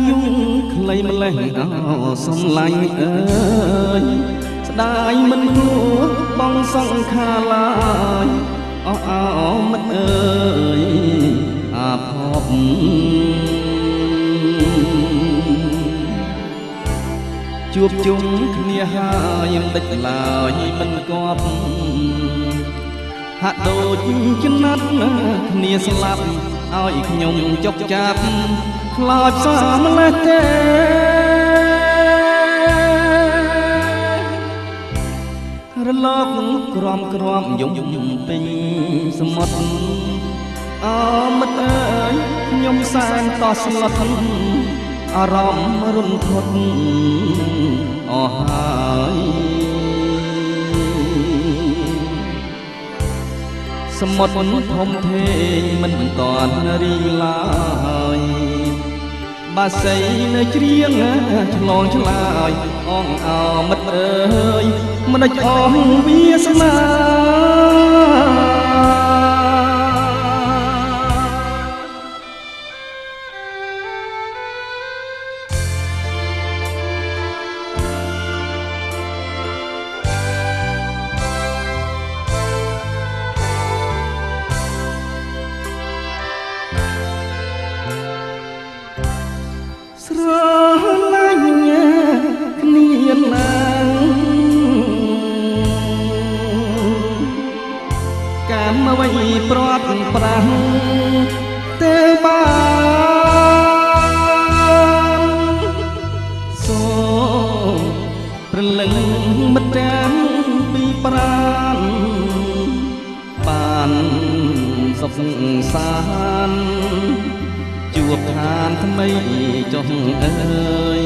ยุងខ្លីម្លេះអោសំឡាញ់អើយស្ដាយមិនគួរបងសង្ខារឡើយអោមិត្តអើយអាភពជួបជុំគ្នាហើយមិនដេចឡើយមិនគប់ហាក់ដូចចំណាត់គ្នាស្លាប់ឲ្យខ្ញុំចុកចាប់ខ្លោចសាម្លេះទេរលកក្រំយំពេញសមុទ្រមិត្តអើយខ្ញុំសែនតស្លុតអារម្មណ៍រន្ធត់អស់ហើយសមុទ្រធំធេងមិនតាន់រីងឡើយបាសីនៅច្រៀងឆ្លងឆ្លើយអងអោមិត្តអើយមិនដេចអស់វាសនាស្រឡាញ់គ្នាណាស់កាមអ្វីប្រត់ប្រាស់ទេបានសូមព្រលឹងមិត្តទាំងពីប្រានបានសុខសាន្តជួបឋានថ្មីចុះអើយ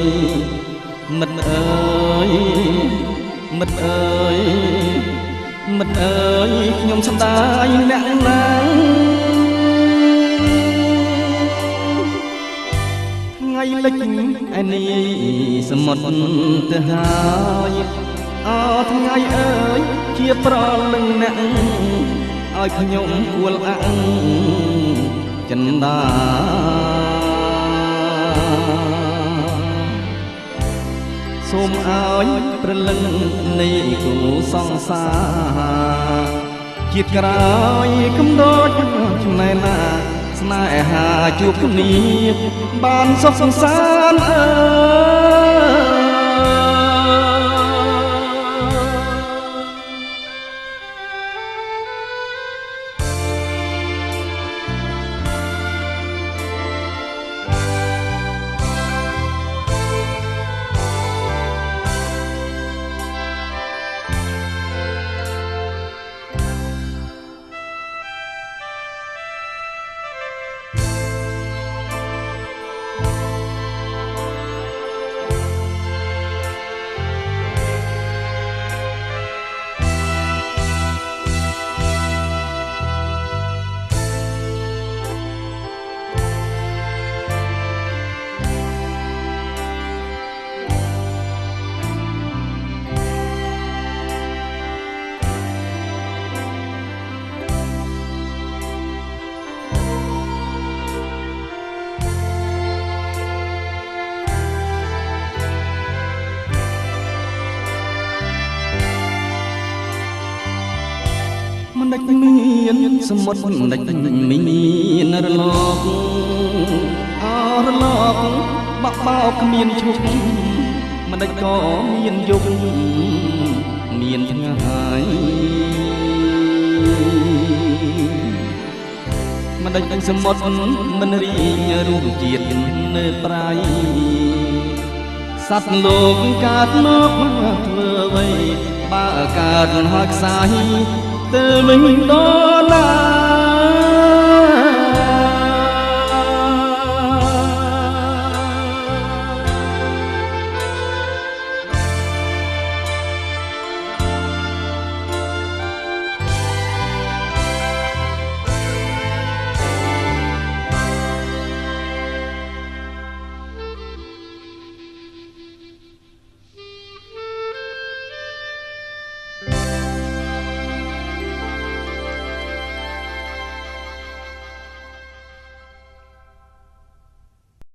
មិត្តអើយមិត្តអើយមិត្តអើយខ្ញុំស្ដាយអ្នកណាថ្ងៃលិចឯនេះសមុទ្រទៅហើយអោថ្ងៃអើយជាប្រលឹងអ្នកឲ្យខ្ញុំគួលអាំងចិនដាសូមឲ្យព្រលឹងនៃគូសង្សារជាតិក្រោយកំដរចំណែណាស្នេហាជួបគ្នាបានសុខសង្សារអើមិនដេចមានសមុទ្រមិនដេចមានរលករលកបបោកគ្មានឈប់មិនដេចក៏មានយប់មានថ្ងៃមិនដេចសមុទ្រមិនរីងរូបជាតិនៅប្រៃសត្វលោកកើតមកធ្វើអ្វីបើកើតហើយខ្សាយទៅវិញដល់ណា